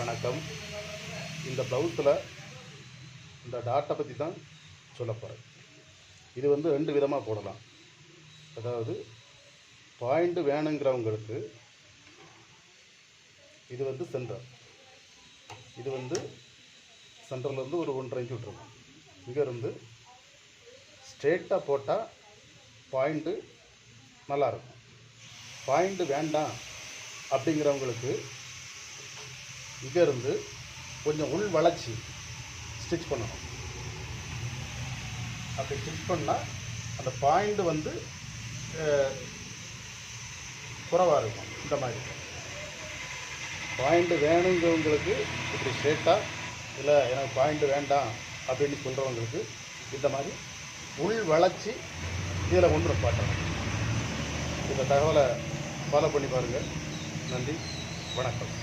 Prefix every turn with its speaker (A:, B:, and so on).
A: வணக்கம். இந்த ப்ளவுஸில் இந்த டாட்டை பற்றி தான் சொல்ல போகிறேன். இது வந்து 2 விதமாக போடலாம். அதாவது பாயிண்ட் வேணுங்கிறவங்களுக்கு இது வந்து சென்டர். இது வந்து சென்டர்லேருந்து ஒரு 1.5 இன்ச் விட்டுருக்கோம். இங்கேருந்து ஸ்ட்ரெயிட்டாக போட்டால் பாயிண்ட்டு நல்லாயிருக்கும். பாயிண்ட்டு வேண்டாம் அப்படிங்கிறவங்களுக்கு இங்கேருந்து கொஞ்சம் உள் வளைச்சி ஸ்டிச் பண்ணணும். அப்படி ஸ்டிச் பண்ணால் அந்த பாயிண்ட் வந்து குறைவாக இருக்கும். இந்த மாதிரி பாயிண்ட் வேணுங்கிறவங்களுக்கு இப்படி ஸ்ட்ரெயிட்டாக, இல்லை எனக்கு பாயிண்ட் வேண்டாம் அப்படின்னு சொல்கிறவங்களுக்கு இந்த மாதிரி உள் வளைச்சி இதில் கொண்டு பாட்டணும். இந்த தகவலை ஃபாலோ பண்ணி பாருங்கள். நன்றி, வணக்கம்.